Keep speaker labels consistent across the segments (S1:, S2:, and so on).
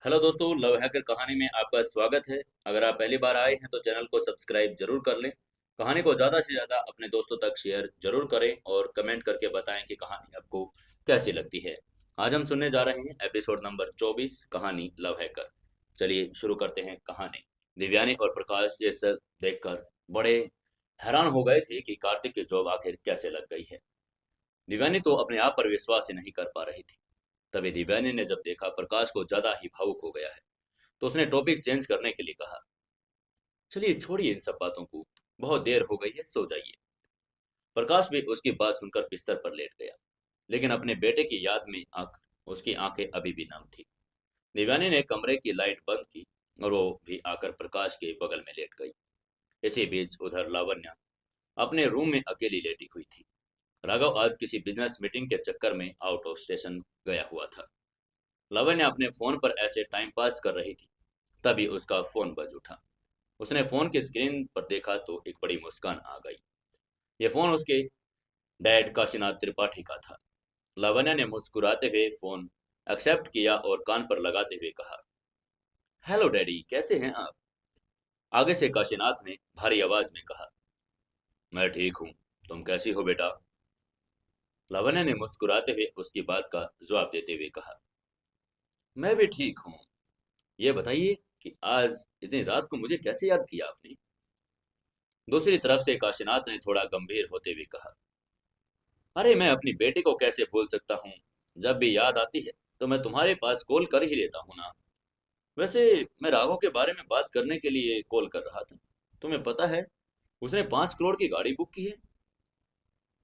S1: Hello दोस्तों, love hacker कहानी में आपका स्वागत है। अगर आप पहली बार आए हैं तो चैनल को सब्सक्राइब जरूर कर लें। कहानी को ज़्यादा से ज़्यादा अपने दोस्तों तक शेयर जरूर करें और कमेंट करके बताएं कि कहानी आपको कैसी लगती है। आज हम सुनने जा रहे हैं एपिसोड नंबर 24, कहानी लव हैकर। चलिए शुरू करते हैं कहानी। दिव्यानी और प्रकाश ये सब देखकर बड़े हैरान हो गए थे कि कार्तिक की जॉब आखिर कैसे लग गई है। दिव्यानी तो अपने आप पर विश्वास ही नहीं कर पा रही थी। तभी दिव्यानी ने जब देखा प्रकाश को ज्यादा ही भावुक हो गया है तो उसने टॉपिक चेंज करने के लिए कहा, चलिए छोड़िए इन सब बातों को, बहुत देर हो गई है, सो जाइए। प्रकाश भी उसकी बात सुनकर बिस्तर पर लेट गया, लेकिन अपने बेटे की याद में आंख उसकी आंखें अभी भी नम थी। देवयानी ने कमरे की लाइट बंद की और वो भी आकर प्रकाश के बगल में लेट गई। इसी बीच उधर लावण्या अपने रूम में अकेली लेटी हुई थी। राघव आज किसी बिजनेस मीटिंग के चक्कर में आउट ऑफ स्टेशन गया हुआ था। लावण्या अपने फोन पर ऐसे टाइम पास कर रही थी, तभी उसका फोन बज उठा। उसने फोन की स्क्रीन पर देखा तो एक बड़ी मुस्कान आ गई। यह फोन उसके डैड काशीनाथ त्रिपाठी का था। लावण्या ने मुस्कुराते हुए फोन एक्सेप्ट किया और कान पर लगाते हुए कहा, हेलो डैडी, कैसे हैं आप? आगे से काशीनाथ ने भारी आवाज में कहा, मैं ठीक हूँ, तुम कैसी हो बेटा? लावण्या ने मुस्कुराते हुए उसकी बात का जवाब देते हुए कहा, मैं भी ठीक हूँ। ये बताइए कि आज इतनी रात को मुझे कैसे याद किया आपने? दूसरी तरफ से काशीनाथ ने थोड़ा गंभीर होते हुए कहा, अरे मैं अपनी बेटी को कैसे भूल सकता हूँ। जब भी याद आती है तो मैं तुम्हारे पास कॉल कर ही लेता हूँ ना। वैसे मैं राघव के बारे में बात करने के लिए कॉल कर रहा था। तुम्हें पता है, उसने 5 करोड़ की गाड़ी बुक की है।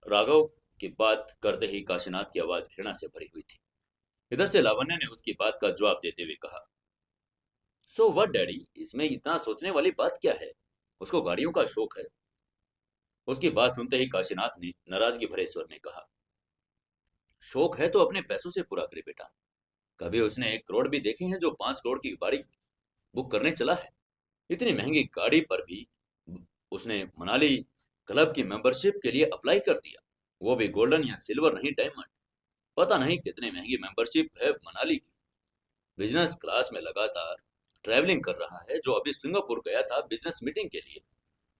S1: राघव की बात करते ही काशीनाथ की आवाज घृणा से भरी हुई थी। इधर से लावण्य ने उसकी बात का जवाब देते हुए कहा, सो व्हाट डैडी, इसमें इतना सोचने वाली बात क्या है? उसको गाड़ियों का शौक है। उसकी बात सुनते ही काशीनाथ ने नाराजगी भरे स्वर में कहा, शौक है तो अपने पैसों से पूरा करे बेटा। कभी उसने 1 करोड़ भी देखे हैं जो 5 करोड़ की गाड़ी बुक करने चला है? इतनी महंगी गाड़ी पर भी उसने मनाली क्लब की मेंबरशिप के लिए अप्लाई कर दिया, वो भी गोल्डन या सिल्वर नहीं, डायमंड। पता नहीं कितनी महंगी मेंबरशिप है मनाली की। बिजनेस क्लास में लगातार ट्रैवलिंग कर रहा है। जो अभी सिंगापुर गया था बिजनेस मीटिंग के लिए,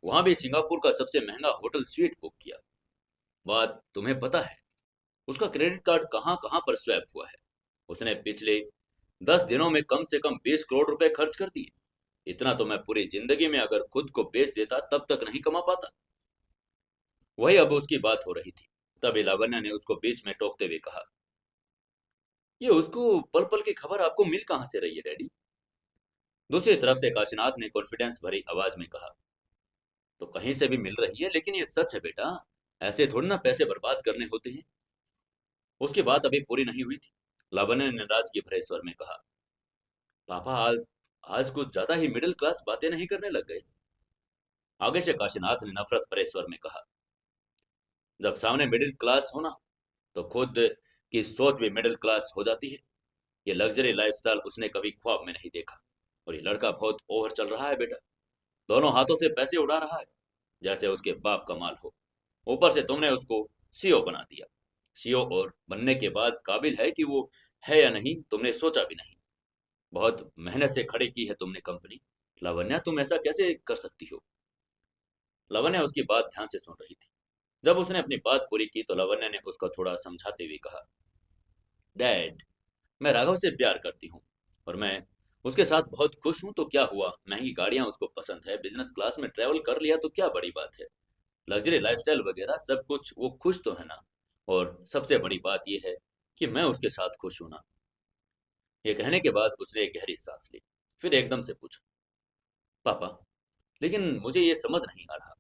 S1: वहां भी सिंगापुर का सबसे महंगा होटल स्वीट बुक किया। बात तुम्हें पता है उसका क्रेडिट कार्ड कहाँ कहाँ पर स्वैप हुआ है? उसने पिछले 10 दिनों में कम से कम 20 करोड़ रुपए खर्च कर दिए। इतना तो मैं पूरी जिंदगी में अगर खुद को बेच देता तब तक नहीं कमा पाता। वही अब उसकी बात हो रही थी। तभी लावण्य ने उसको बीच में टोकते हुए कहा, ये उसको पल पल की खबर आपको मिल कहाँ से रही है डैडी? दूसरी तरफ से काशीनाथ ने कॉन्फिडेंस भरी आवाज में कहा, तो कहीं से भी मिल रही है, लेकिन ये सच है बेटा। ऐसे थोड़ी ना पैसे बर्बाद करने होते हैं। उसकी बात अभी पूरी नहीं हुई थी। लावण्य ने नाराजगी भरे स्वर में कहा, पापा आज आज कुछ ज्यादा ही मिडिल क्लास बातें नहीं करने लग गए? आगे से काशीनाथ ने नफरत भरे स्वर में कहा, जब सामने मिडिल क्लास हो ना, तो खुद की सोच भी मिडिल क्लास हो जाती है। ये लग्जरी लाइफस्टाइल उसने कभी ख्वाब में नहीं देखा। और ये लड़का बहुत ओवर चल रहा है बेटा। दोनों हाथों से पैसे उड़ा रहा है जैसे उसके बाप का माल हो। ऊपर से तुमने उसको सीईओ बना दिया। सीईओ और बनने के बाद काबिल है कि वो है या नहीं तुमने सोचा भी नहीं। बहुत मेहनत से खड़ी की है तुमने कंपनी। लावण्या, तुम ऐसा कैसे कर सकती हो? लावण्या उसकी बात ध्यान से सुन रही थी। जब उसने अपनी बात पूरी की तो लावण्या ने उसको थोड़ा समझाते हुए कहा, डैड, मैं राघव से प्यार करती हूँ और मैं उसके साथ बहुत खुश हूँ। तो क्या हुआ, महंगी गाड़ियाँ उसको पसंद है, बिजनेस क्लास में ट्रेवल कर लिया तो क्या बड़ी बात है? लग्जरी लाइफस्टाइल वगैरह सब कुछ, वो खुश तो है ना। और सबसे बड़ी बात यह है कि मैं उसके साथ खुश हूं ना। ये कहने के बाद उसने एक गहरी सांस ली। फिर एकदम से पूछा, पापा, लेकिन मुझे ये समझ नहीं आ रहा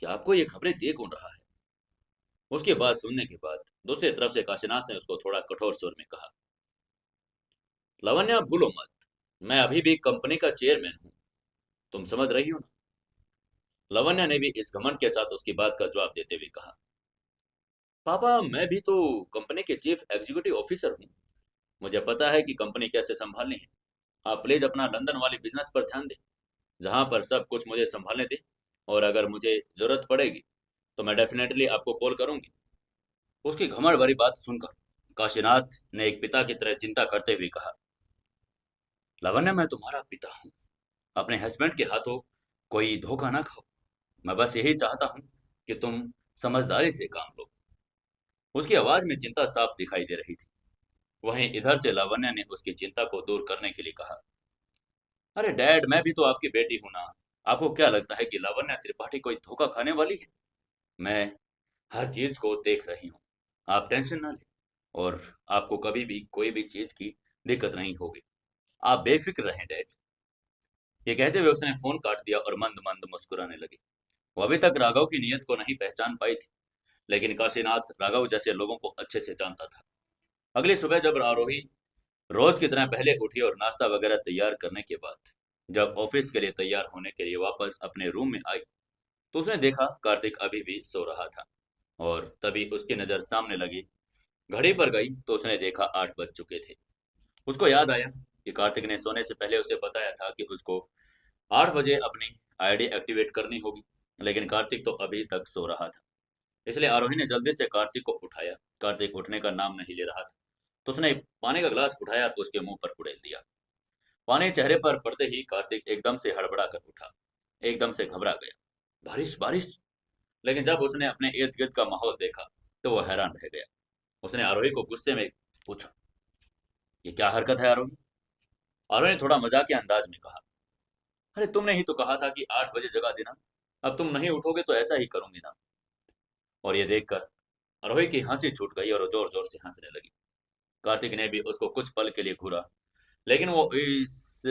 S1: कि आपको ये खबरें दे कौन रहा है? उसकी बात सुनने के बाद दूसरी तरफ से काशीनाथ ने उसको थोड़ा कठोर स्वर में कहा, लावण्या भूलो मत, मैं अभी भी कंपनी का चेयरमैन हूँ। तुम समझ रही हो ना? लावण्या ने भी इस घमंड के साथ उसकी बात का जवाब देते हुए कहा, पापा, मैं भी तो कंपनी के चीफ एग्जीक्यूटिव ऑफिसर हूँ। मुझे पता है कि कंपनी कैसे संभालनी है। आप प्लीज अपना लंदन वाली बिजनेस पर ध्यान दें, जहाँ पर सब कुछ मुझे संभालने दें। और अगर मुझे जरूरत पड़ेगी तो मैं डेफिनेटली आपको कॉल करूंगी। उसकी घमंड भरी बात सुनकर काशीनाथ ने एक पिता की तरह चिंता करते हुए कहा, लावण्य, मैं तुम्हारा पिता हूँ। अपने हस्बैंड के हाथों कोई धोखा ना खाओ। मैं बस यही चाहता हूँ कि तुम समझदारी से काम लो। उसकी आवाज में चिंता साफ दिखाई दे रही थी। वहीं इधर से लावण्य ने उसकी चिंता को दूर करने के लिए कहा, अरे डैड, मैं भी तो आपकी बेटी हूं ना। आपको क्या लगता है कि लावण्य त्रिपाठी कोई धोखा खाने वाली है? मैं हर चीज को देख रही हूँ। आप टेंशन ना लें, और आपको कभी भी कोई भी चीज की दिक्कत नहीं होगी। आप बेफिक्र रहें डैड। ये कहते हुए उसने फोन काट दिया और मंद मंद मुस्कुराने लगी। वो अभी तक राघव की नीयत को नहीं पहचान पाई थी, लेकिन काशीनाथ राघव जैसे लोगों को अच्छे से जानता था। अगली सुबह जब आरोही रोज की तरह पहले उठी और नाश्ता वगैरह तैयार करने के बाद जब ऑफिस के लिए तैयार होने के लिए वापस अपने रूम में आई, तो उसने देखा कार्तिक अभी भी सो रहा था। और तभी उसकी नजर सामने लगी। घड़ी पर गई तो उसने देखा 8 बज चुके थे। उसको याद आया कि कार्तिक ने सोने से पहले उसे बताया था कि उसको 8 बजे अपनी आईडी एक्टिवेट करनी होगी, लेकिन कार्तिक तो अभी तक सो रहा था। इसलिए आरोही ने जल्दी से कार्तिक को उठाया। कार्तिक उठने का नाम नहीं ले रहा था, तो उसने पानी का गिलास उठाया और उसके मुंह पर उड़ेल दिया। पानी चेहरे पर पड़ते ही कार्तिक एकदम से हड़बड़ा कर उठा, एकदम से घबरा गया। बारिश बारिश। लेकिन जब उसने अपने इर्द गिर्द का माहौल देखा तो वो हैरान रह गया। उसने आरोही को गुस्से में पूछा, ये क्या हरकत है आरोही? आरोही ने थोड़ा मजाकिया अंदाज में कहा, अरे तुमने ही तो कहा था कि 8 बजे जगा देना। अब तुम नहीं उठोगे तो ऐसा ही करूंगी ना। और ये देखकर आरोही की हंसी छूट गई और जोर जोर से हंसने लगी। कार्तिक ने भी उसको कुछ पल के लिए घूरा, लेकिन वो इस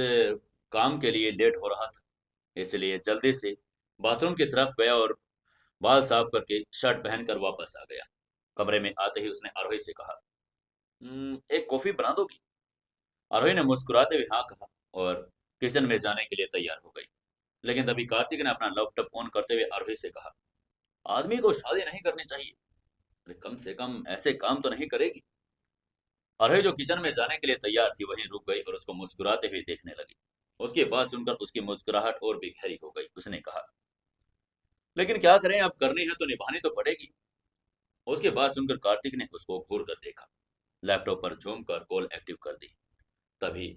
S1: काम के लिए लेट हो रहा था, इसलिए जल्दी से बाथरूम की तरफ गया और बाल साफ करके शर्ट पहनकर वापस आ गया। कमरे में आते ही उसने आरोही से कहा, एक कॉफी बना दोगी?" आरोही ने मुस्कुराते हुए हाँ कहा और किचन में जाने के लिए तैयार हो गई। लेकिन तभी कार्तिक ने अपना लैपटॉप ऑन करते हुए आरोही से कहा, आदमी को शादी नहीं करनी चाहिए। अरे कम से कम ऐसे काम तो नहीं करेगी? आरोही जो किचन में जाने के लिए तैयार थी वहीं रुक गई और उसको मुस्कुराते हुए देखने लगी। उसकी बात सुनकर उसकी मुस्कुराहट और भी गहरी हो गई। उसने कहा, लेकिन क्या करें, अब करनी है तो निभानी तो पड़ेगी। उसके बाद सुनकर कार्तिक ने उसको घूर कर देखा। लैपटॉप पर झूम कर कॉल एक्टिव कर दी। तभी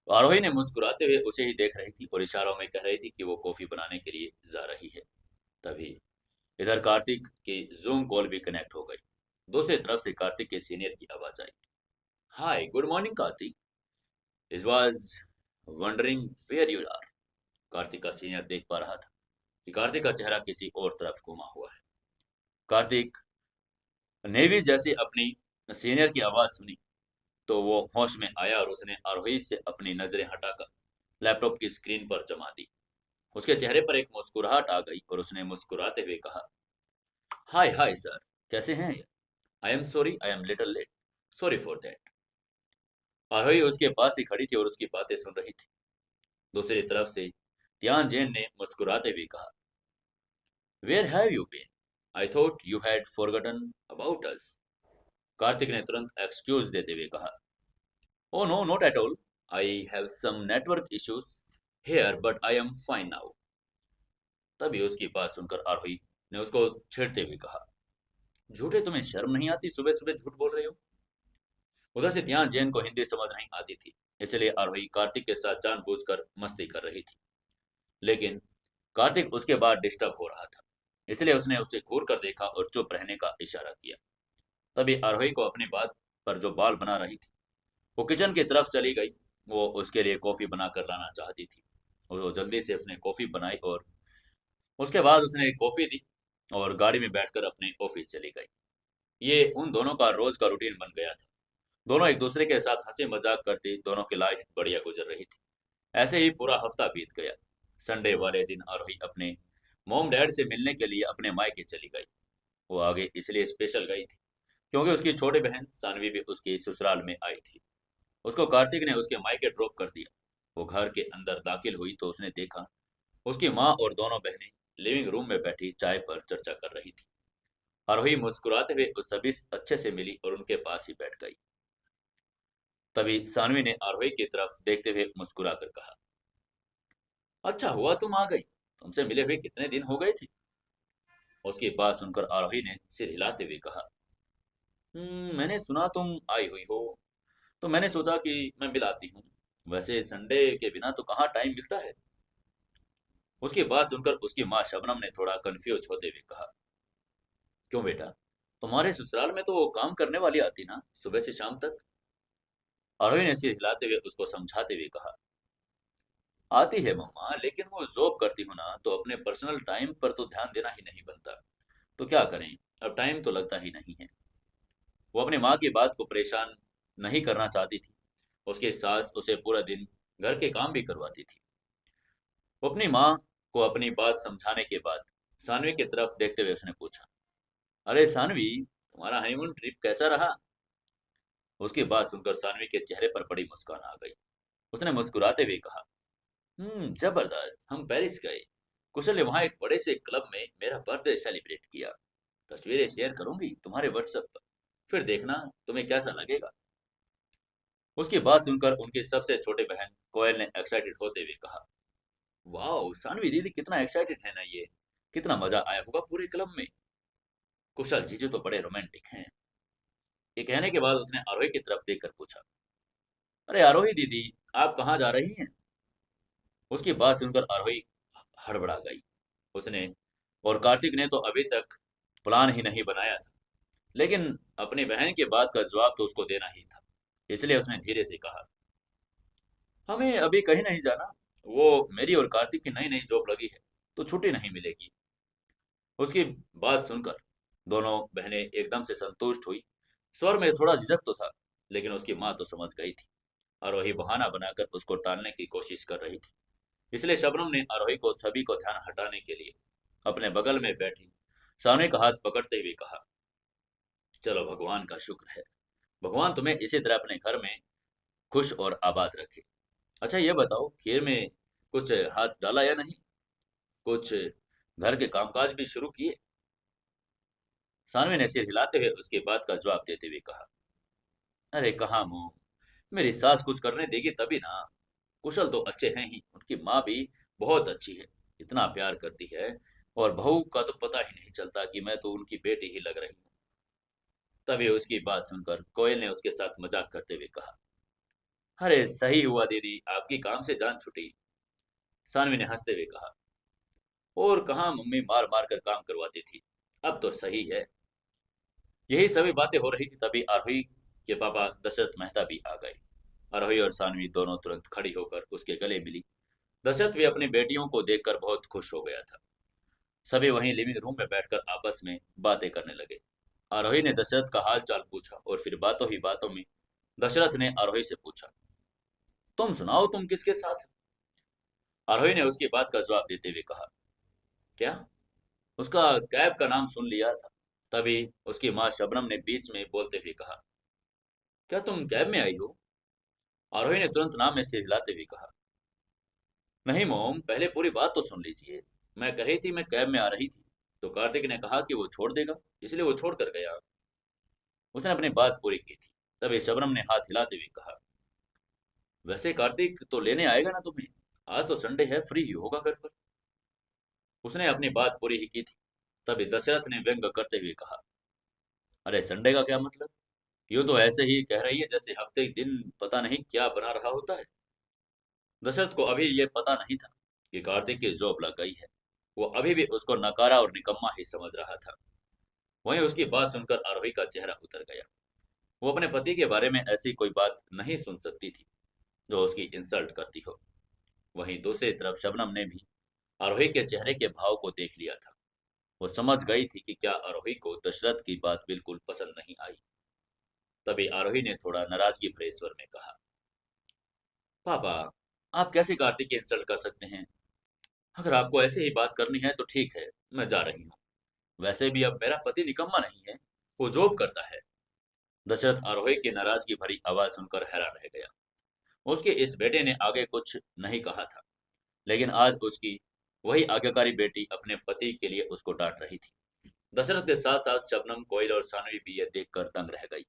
S1: आरोही ने मुस्कुराते हुए उसे ही देख रही थी और इशारों में कह रही थी कि वो कॉफी बनाने के लिए जा रही है। तभी इधर कार्तिक की जूम कॉल भी कनेक्ट हो गई। दूसरी तरफ से कार्तिक के सीनियर की आवाज आई, hi good morning Kartik, is was wondering where you are. Kartik का सीनियर देख पा रहा था कि कार्तिक का चेहरा किसी और तरफ घुमा हुआ है। कार्तिक ने भी जैसे अपनी सीनियर की आवाज सुनी तो वो होश में आया और उसने आरोही से अपनी नजरें हटाकर लैपटॉप की स्क्रीन पर जमा दी। उसके चेहरे पर एक मुस्कुराहट आ गई और उसने मुस्कुराते हुए कहा, हाय हाय सर, कैसे हैं? I am sorry, I am little late, sorry for that. Aarohi उसके पास ही खड़ी थी और उसकी बातें सुन रही थी। दूसरी तरफ से ध्यान जैन ने मुस्कुराते हुए कहा, where have you been? I thought you had forgotten about us. Kartik ने तुरंत एक्सक्यूज देते हुए कहा, oh no not at all, I have some network issues here but I am fine now. तभी उसकी बात सुनकर आरोही ने उसको छेड़ते हुए कहा, झूठे, तुम्हें शर्म नहीं आती? सुबह सुबह झूठ बोल रहे हो। उधर से ध्यान जैन को हिंदी समझ नहीं आती थी, इसलिए आरोही कार्तिक के साथ जानबूझकर मस्ती कर रही थी। लेकिन कार्तिक उसके बाद डिस्टर्ब हो रहा था, इसलिए उसने उसे घूर कर देखा और चुप रहने का इशारा किया। तभी आरोही को अपनी बात पर जो बाल बना रही थी वो किचन की तरफ चली गई। वो उसके लिए कॉफी बना कर लाना चाहती थी और वो जल्दी से उसने कॉफी बनाई और उसके बाद उसने कॉफी दी और गाड़ी में बैठकर अपने ऑफिस चली गई। ये उन दोनों का रोज का रूटीन बन गया था। दोनों एक दूसरे के साथ हंसी मजाक करते, दोनों की लाइफ बढ़िया गुजर रही थी। ऐसे ही पूरा हफ्ता बीत गया। संडे वाले दिन आरोही अपने मॉम डैड से मिलने के लिए अपने मायके चली गई। वो आगे इसलिए स्पेशल गई थी क्योंकि उसकी छोटी बहन सानवी भी उसके ससुराल में आई थी। उसको कार्तिक ने उसके मायके ड्रॉप कर दिया। वो घर के अंदर दाखिल हुई तो उसने देखा उसकी माँ और दोनों बहनें लिविंग रूम में बैठी चाय पर चर्चा कर रही थी। आरोही मुस्कुराते हुए उस सभी से अच्छे से मिली और उनके पास ही बैठ गई। तभी सानवी ने आरोही की तरफ देखते हुए मुस्कुराकर कहा, अच्छा हुआ तुम आ गई, तुमसे मिले हुए कितने दिन हो गए थे। उसकी बात सुनकर आरोही ने सिर हिलाते हुए कहा, मैंने सुना तुम आई हुई हो, तो मैंने सोचा कि मैं मिल आती हूँ। वैसे संडे के बिना तो कहाँ टाइम मिलता है। उसकी बात सुनकर उसकी माँ शबनम ने थोड़ा कंफ्यूज होते हुए कहा, क्यों बेटा, तुम्हारे ससुराल में तो वो काम करने वाली आती ना सुबह से शाम तक। आरोही ने सिर हिलाते हुए उसको समझाते हुए कहा, आती है मम्मा, लेकिन वो जॉब करती हूँ ना, तो अपने पर्सनल टाइम पर तो ध्यान देना ही नहीं बनता। तो क्या करें, अब टाइम तो लगता ही नहीं है। वो अपनी माँ की बात को परेशान नहीं करना चाहती थी। उसके सास उसे पूरा दिन घर के काम भी करवाती थी। वो अपनी माँ को अपनी बात समझाने के बाद सानवी की तरफ देखते हुए उसने पूछा, अरे सानवी, तुम्हारा हनीमून ट्रिप कैसा रहा? उसकी बात सुनकर सानवी के चेहरे पर बड़ी मुस्कान आ गई। उसने मुस्कुराते हुए कहा, जबरदस्त, हम पेरिस गए। कुशल ने वहां एक बड़े से क्लब में मेरा बर्थडे सेलिब्रेट किया। तस्वीरें शेयर करूंगी तुम्हारे व्हाट्सएप पर, फिर देखना तुम्हें कैसा लगेगा। उसकी बात सुनकर उनकी सबसे छोटी बहन कोयल ने एक्साइटेड होते हुए कहा, वाह सानवी दीदी कितना एक्साइटेड है ना ये, कितना मजा आया होगा पूरे क्लब में। कुशल जीजू तो बड़े रोमांटिक हैं। ये कहने के बाद उसने आरोही की तरफ देखकर पूछा, अरे आरोही दीदी, आप कहाँ जा रही हैं? उसकी बात सुनकर आरोही हड़बड़ा गई। उसने और कार्तिक ने तो अभी तक प्लान ही नहीं बनाया था, लेकिन अपनी बहन के बात का जवाब तो उसको देना ही था। इसलिए उसने धीरे से कहा, हमें अभी कहीं नहीं जाना। वो मेरी और कार्तिक की नई नई जॉब लगी है, तो छुट्टी नहीं मिलेगी। उसकी बात सुनकर दोनों बहनें एकदम से संतुष्ट हुई। स्वर में थोड़ा झिझक तो था, लेकिन उसकी माँ तो समझ गई थी। आरोही बहाना बनाकर उसको टालने की कोशिश कर रही थी। इसलिए शबनम ने आरोही को सभी को ध्यान हटाने के लिए अपने बगल में बैठी सामने का हाथ पकड़ते हुए कहा, चलो भगवान का शुक्र है, भगवान तुम्हें इसी तरह अपने घर में खुश और आबाद रखे। अच्छा ये बताओ, खीर में कुछ हाथ डाला या नहीं? कुछ घर के कामकाज भी शुरू किए? सानवी ने सिर हिलाते हुए उसकी बात का जवाब देते हुए कहा, अरे कहाँ मोम, मेरी सास कुछ करने देगी तभी ना। कुशल तो अच्छे हैं ही, उनकी माँ भी बहुत अच्छी है, इतना प्यार करती है। और बहू का तो पता ही नहीं चलता कि मैं तो उनकी बेटी ही लग रही हूँ। तभी उसकी बात सुनकर कोयल ने उसके साथ मजाक करते हुए कहा, अरे सही हुआ दीदी, आपकी काम से जान छुटी। सानवी ने हंसते हुए कहा, और कहाँ मम्मी मार मार कर काम करवाती थी, अब तो सही है। यही सभी बातें हो रही थी, तभी आरोही के पापा दशरथ मेहता भी आ गए। आरोही और सानवी दोनों तुरंत खड़ी होकर उसके गले मिली। दशरथ भी अपनी बेटियों को देखकर बहुत खुश हो गया था। सभी वहीं लिविंग रूम में बैठकर आपस में बातें करने लगे। आरोही ने दशरथ का हाल चाल पूछा और फिर बातों ही बातों में दशरथ ने आरोही से पूछा, तुम सुनाओ, तुम किसके साथ? आरोही ने उसकी बात का जवाब देते हुए कहा, क्या? उसका कैब का नाम सुन लिया था। तभी उसकी माँ शबनम ने बीच में बोलते हुए कहा, क्या तुम कैब में आई हो? आरोही ने तुरंत नाम में सिर हिलाते हुए कहा, नहीं मोम, पहले पूरी बात तो सुन लीजिए। मैं कह रही थी मैं कैब में आ रही थी, तो कार्तिक ने कहा कि वो छोड़ देगा, इसलिए वो छोड़ कर गया। उसने अपनी बात पूरी की थी। तभी शबनम ने हाथ हिलाते हुए कहा, वैसे कार्तिक तो लेने आएगा ना तुम्हें, आज तो संडे है, फ्री ही होगा घर पर। उसने अपनी बात पूरी ही की थी। तभी दशरथ ने व्यंग करते हुए कहा, अरे संडे का क्या मतलब? यूं तो ऐसे ही कह रही है जैसे हफ्ते के दिन पता नहीं क्या बना रहा होता है। दशरथ को अभी ये पता नहीं था कि कार्तिक की जॉब लग गई है। वो अभी भी उसको नकारा और निकम्मा ही समझ रहा था। वहीं उसकी बात सुनकर आरोही का चेहरा उतर गया। वो अपने पति के बारे में ऐसी कोई बात नहीं सुन सकती थी जो उसकी इंसल्ट करती हो। वहीं दूसरी तरफ शबनम ने भी आरोही के चेहरे के भाव को देख लिया था। वो समझ गई थी कि क्या आरोही को दशरथ की बात बिल्कुल पसंद नहीं आई। तभी आरोही ने थोड़ा नाराजगी भरे स्वर में कहा, पापा, आप कैसे कार्तिक की इंसल्ट कर सकते हैं? अगर आपको ऐसे ही बात करनी है तो ठीक है, मैं जा रही हूँ। वैसे भी अब मेरा पति निकम्मा नहीं है, वो जॉब करता है। दशरथ आरोही की नाराजगी भरी आवाज सुनकर हैरान रह गया। उसके इस बेटे ने आगे कुछ नहीं कहा था, लेकिन आज उसकी वही आज्ञाकारी बेटी अपने पति के लिए उसको डांट रही थी। दशरथ के साथ साथ शबनम, कोयल और सानवी भी यह देखकर दंग रह गई।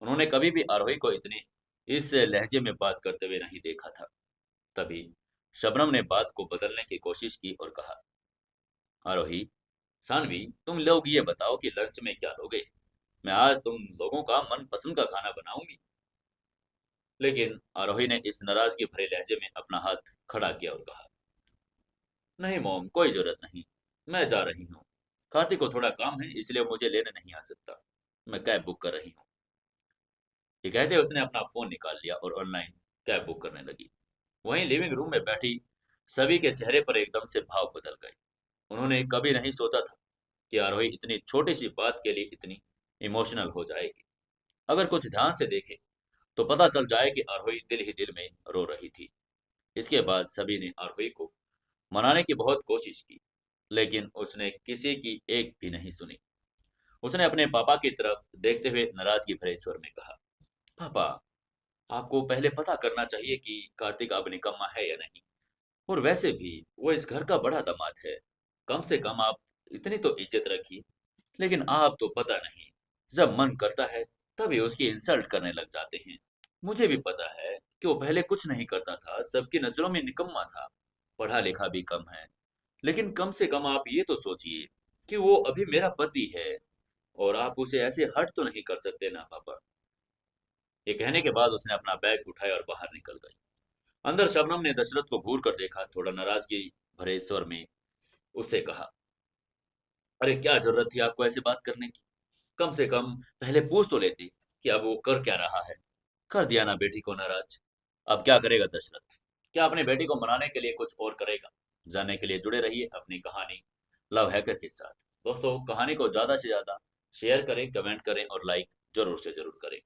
S1: उन्होंने कभी भी आरोही को इतनी इस लहजे में बात करते हुए नहीं देखा था। तभी शबनम ने बात को बदलने की कोशिश की और कहा, आरोही, सानवी, तुम लोग ये बताओ कि लंच में क्या लोगे? मैं आज तुम लोगों का मनपसंद का खाना बनाऊंगी। लेकिन आरोही ने इस नाराजगी भरे लहजे में अपना हाथ खड़ा किया और कहा, नहीं मॉम, कोई जरूरत नहीं, मैं जा रही हूँ। कार्तिक को थोड़ा काम है, इसलिए मुझे लेने नहीं आ सकता। मैं कैब बुक कर रही हूँ। ये कहते उसने अपना फोन निकाल लिया और ऑनलाइन कैब बुक करने लगी। वहीं लिविंग रूम में बैठी सभी के चेहरे पर एकदम से भाव बदल गए। उन्होंने कभी नहीं सोचा था कि आरोही इतनी छोटी सी बात के लिए इतनी इमोशनल हो जाएगी। अगर कुछ ध्यान से देखे तो पता चल जाए कि आरोही दिल ही दिल में रो रही थी। इसके बाद सभी ने आरोही को मनाने की बहुत कोशिश की, लेकिन उसने किसी की एक भी नहीं सुनी। उसने अपने पापा की तरफ देखते हुए नाराजगी भरे स्वर में कहा, पापा, आपको पहले पता करना चाहिए कि कार्तिक अब निकम्मा है या नहीं। और वैसे भी वो इस घर का बड़ा दामाद है। कम से कम आप इतनी तो इज्जत रखिए। लेकिन आप तो पता नहीं, जब मन करता है तभी उसकी इंसल्ट करने लग जाते हैं। मुझे भी पता है कि वो पहले कुछ नहीं करता था, सबकी नजरों में निकम्मा था, पढ़ा लिखा भी कम है। लेकिन कम से कम आप ये तो सोचिए कि वो अभी मेरा पति है और आप उसे ऐसे हर्ट तो नहीं कर सकते ना पापा। ये कहने के बाद उसने अपना बैग उठाया और बाहर निकल गई। अंदर शबनम ने दशरथ को घूर कर देखा, थोड़ा नाराजगी भरे स्वर में उससे कहा, अरे क्या जरूरत थी आपको ऐसे बात करने की? कम से कम पहले पूछ तो लेती कि अब वो कर क्या रहा है। कर दिया ना बेटी को नाराज। अब क्या करेगा दशरथ? क्या अपनी बेटी को मनाने के लिए कुछ और करेगा? जानने के लिए जुड़े रहिए अपनी कहानी लव हैकर के साथ। दोस्तों, कहानी को ज्यादा से ज्यादा शेयर करें, कमेंट करें और लाइक जरूर से जरूर करें।